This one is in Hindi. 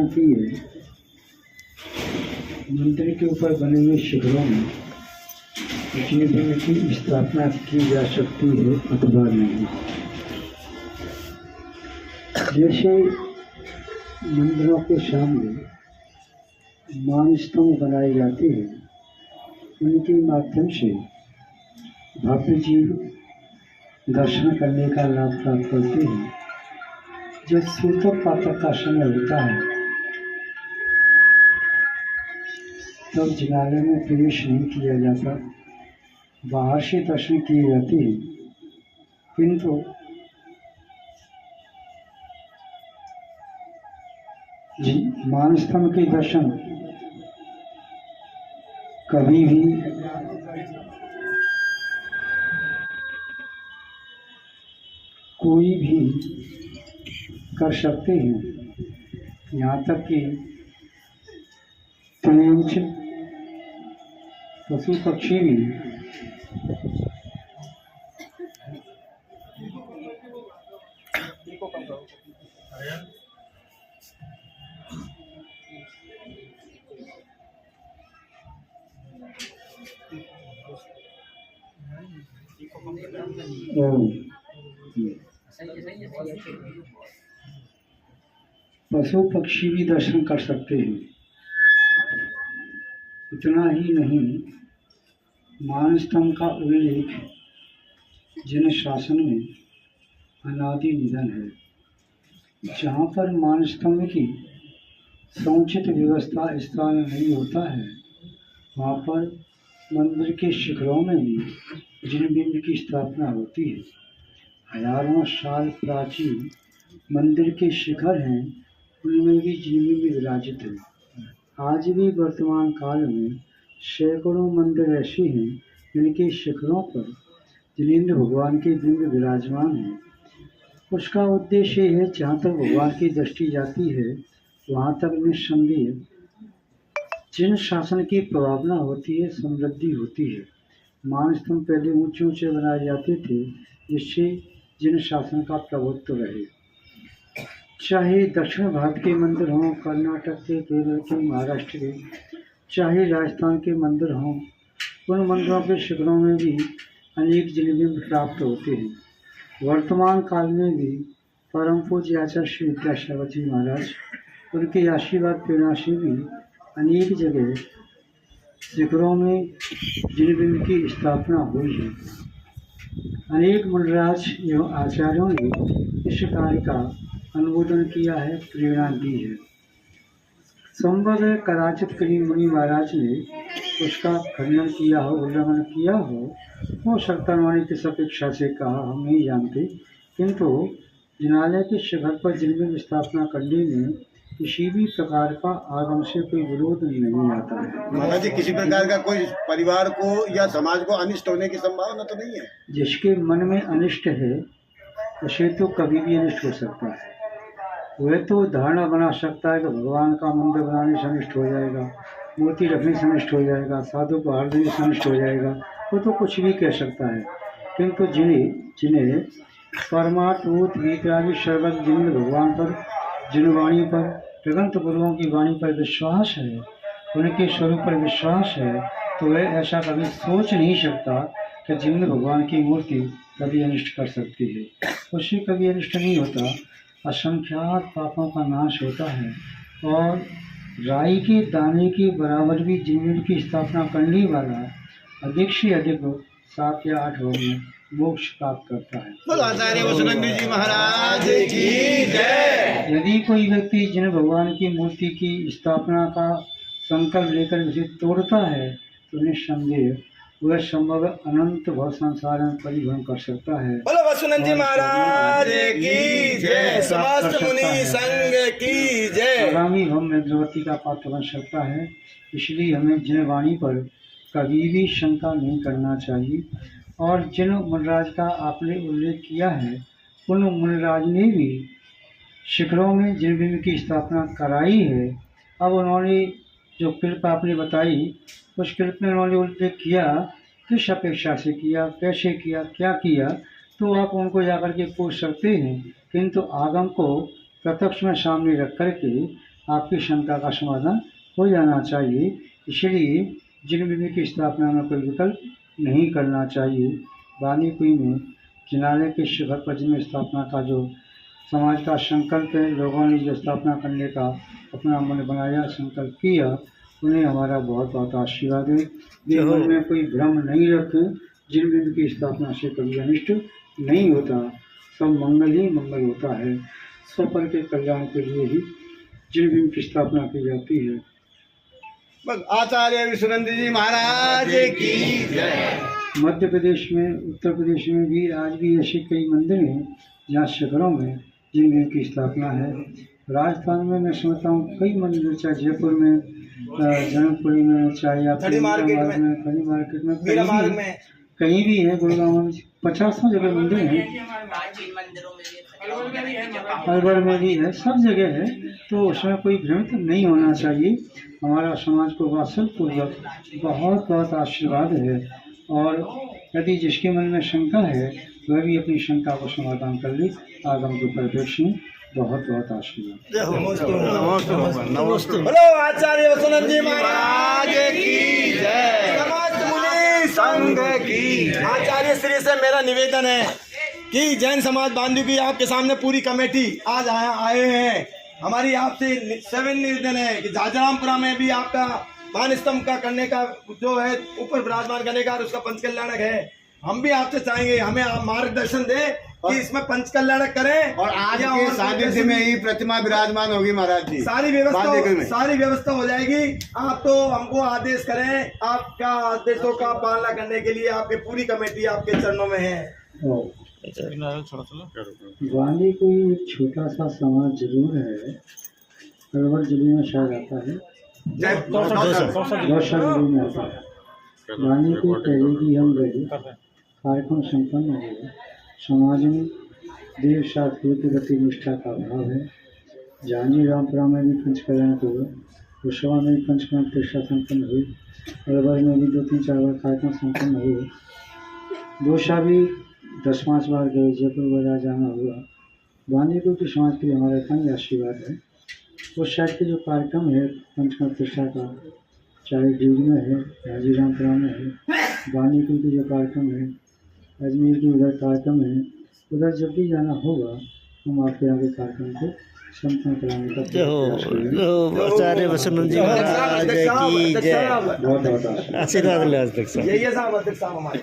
की मंदिर के ऊपर बने हुए शिखरों में जीवन की स्थापना की जा सकती है अथवा नहीं। जैसे मंदिरों के सामने मानस्तंभ बनाए जाते हैं, उनके माध्यम से भक्त जीव दर्शन करने का लाभ प्राप्त करते हैं। जब सूतक पातक का समय होता है तब जिनालय में प्रवेश नहीं किया जाता, बाहर से दर्शन किए जाते हैं। किंतु मानस्तंभ के दर्शन कभी भी कोई भी कर सकते हैं, यहाँ तक कि तृणवंश पशु पक्षी भी पशु पक्षी भी दर्शन कर सकते हैं। इतना ही नहीं, मानस्तंभ का उल्लेख जिन शासन में अनादि निधन है। जहाँ पर मानस्तंभ की समुचित व्यवस्था स्थान में नहीं होता है, वहाँ पर मंदिर के शिखरों में भी जिन बिंब की स्थापना होती है। हजारों साल प्राचीन मंदिर के शिखर हैं, उनमें भी जिन बिंब विराजित हैं। आज भी वर्तमान काल में सैकड़ों मंदिर ऐसे हैं जिनके शिखरों पर जिनेंद्र भगवान के बिंब विराजमान हैं। उसका उद्देश्य यह है, जहाँ तक भगवान की दृष्टि जाती है वहाँ तक निस्संदेह जिन शासन की प्रभावना होती है, समृद्धि होती है। मानस्तंभ पहले ऊंचे ऊंचे बनाए जाते थे जिससे जिन शासन का प्रभुत्व रहे। चाहे दक्षिण भारत के मंदिर हों, कर्नाटक के, केरल के, महाराष्ट्र के, चाहे राजस्थान के मंदिर हों, उन मंदिरों के शिखरों में भी अनेक जिनबिंब प्राप्त होते हैं। वर्तमान काल में भी परम पूज्य आचार्य श्री विद्यासागर जी महाराज, उनके आशीर्वाद प्रेरणा से भी अनेक जगह शिखरों में जिनबिंब की स्थापना हुई है। अनेक मुनिराज एवं आचार्यों ने इस कार्य का अनुमोदन किया है, प्रेरणा दी है। संभव है कदाचित कहीं मुनि महाराज ने उसका खंडन किया हो, उल्लंघन किया हो सकता है उन्होंने किस अपेक्षा से कहा, हम नहीं जानते। किंतु जिनालय के शिखर पर जिनबिंब स्थापना करने में किसी भी प्रकार का आगम से कोई विरोध नहीं आता है। महाराज जी, किसी प्रकार का कोई परिवार को या समाज को अनिष्ट होने की संभावना तो नहीं है? जिसके मन में अनिष्ट है उसे तो कभी भी अनिष्ट हो सकता है। वह तो धारणा बना सकता है कि भगवान का मंदिर बनाने से अनिष्ट हो जाएगा, मूर्ति रखने से अनिष्ट हो जाएगा, साधु को हार देने से अनिष्ट हो जाएगा, वो तो कुछ भी कह सकता है। किंतु जिन्हें परमात्मूत वीतरागी सर्वज्ञ जिन भगवान पर, जिन वाणी पर, प्रगंत गुरुओं की वाणी पर विश्वास है, उनके स्वरूप पर विश्वास है, तो वह ऐसा कभी सोच नहीं सकता कि जिन भगवान की मूर्ति कभी अनिष्ट कर सकती है। उससे कभी अनिष्ट नहीं होता। असंख्यात पापों का नाश होता है और राई के दाने के बराबर भी जिन की स्थापना करने वाला अधिक से अधिक 7 या 8 वर्ष में मोक्ष प्राप्त करता है। आचार्य वसुनंद जी महाराज की जय। यदि कोई व्यक्ति जिन भगवान की मूर्ति की स्थापना का संकल्प लेकर उसे तोड़ता है तो निस्संदेह वह संभव अनंत भव संसार में परिभ्रमण कर सकता है। बोलो वसुनंद जी महाराज की जय, समस्त मुनि संघ की जय। आगामी भव में द्रवती का पात्र बन सकता है। इसलिए हमें जिन वाणी पर कभी भी शंका नहीं करना चाहिए। और जिन मुनिराज का आपने उल्लेख किया है, उन मुनिराज ने भी शिखरों में जिन बिंब की स्थापना कराई है। अब उन्होंने जो कृपा आपने बताई, उस कृप में उन्होंने उल्लेख किया, किस अपेक्षा से किया, कैसे किया, क्या किया, तो आप उनको जाकर के पूछ सकते हैं। किंतु आगम को प्रत्यक्ष में सामने रख करके आपकी शंका का समाधान हो जाना चाहिए। इसलिए जिन विधि की स्थापना में कोई विकल्प नहीं करना चाहिए। वानीकुई में किनारे के शिखर पर जिन स्थापना का जो समाज का संकल्प है, लोगों ने जो स्थापना करने का अपना मन बनाया, संकल्प किया, उन्हें हमारा बहुत बहुत आशीर्वाद है। वे मन में कोई भ्रम नहीं रखें। जिन विधि की स्थापना से कभी अनिष्ट नहीं होता, सब मंगल ही मंगल होता है। स्वपर के कल्याण के लिए ही जिन विधि की स्थापना की जाती है। आचार्य विश्वनंद जी महाराज की जय। मध्य प्रदेश में, उत्तर प्रदेश में भी आज भी ऐसे कई मंदिर हैं जहाँ शिखरों में जिन विधि की स्थापना है। राजस्थान में मैं समझता हूँ कई मंदिर, चाहे जयपुर में, जनकपुरी में, चाहे आप खड़ी मार्केट में, खड़ी मार्केट में, मीरा मार्ग में, कहीं भी है, गुड़गांव में 50 जगह मंदिर हैं, अलवर में भी है, सब जगह है। तो उसमें कोई भ्रमित नहीं होना चाहिए। हमारा समाज को वात्सल्यपूर्वक बहुत बहुत आशीर्वाद है। और यदि जिसके मन में शंका है वह भी अपनी शंका को समाधान कर ले। आगम के परिप्रेक्ष्य में बहुत बहुत आशीर्वाद। बोलो आचार्य विश्वनंद जी महाराज की जय। समस्त मुनि संघ की। आचार्य श्री से मेरा निवेदन है कि जैन समाज बांधव की आपके सामने पूरी कमेटी आज आए हैं। हमारी आपसे 7 निवेदन है कि झाजरामपुरा में भी आपका मान स्तंभ का करने का जो है, ऊपर विराजमान करने का, उसका पंचकल्याणक है। हम भी आपसे चाहेंगे हमें आप मार्गदर्शन दें कि इसमें पंचकल्याणक करें। और आज के सानिध्य में ही प्रतिमा विराजमान होगी महाराज जी। सारी व्यवस्था हो जाएगी। आप तो हमको आदेश करें, आपका आदेशों का पालना करने के लिए आपकी पूरी कमेटी आपके चरणों में है। वाणी कोई एक छोटा सा समाज जरूर है, अलवर जिले में शायद आता है, दौसा जिले में आता है। वाणी को पहले भी हम गए, कार्यक्रम संपन्न हुए। समाज में देव शास्त्रों की गति निष्ठा का अभाव है। जांजी रामपुरा में भी पंचकल्याण हुआ, कुशवा में भी पंचकल्याण प्रतिष्ठा संपन्न हुई, अलवर में भी 2-3-4 बार कार्यक्रम संपन्न हुए। दौसा भी 10-5 बार गए, जयपुर बाजार जाना हुआ। वानीकुई के समाज के लिए हमारा इतना ही आशीर्वाद है। उस साइड के जो कार्यक्रम है पंचकल्याण प्रतिष्ठा का, चाहे डीग में है, झाजीरामपुरा में है, वानीकुई के जो कार्यक्रम है, अजमेर के उधर कार्यक्रम है, उधर जब भी जाना होगा हम आपके आगे कार्यक्रम को संपन्न कराने का प्रयास करेंगे। आचार्य विश्वनंद जी महाराज की जय। बहुत बहुत आशीर्वाद। आशीर्वाद ले अध्यक्ष साहब। यही है साहब, अध्यक्ष साहब हमारे।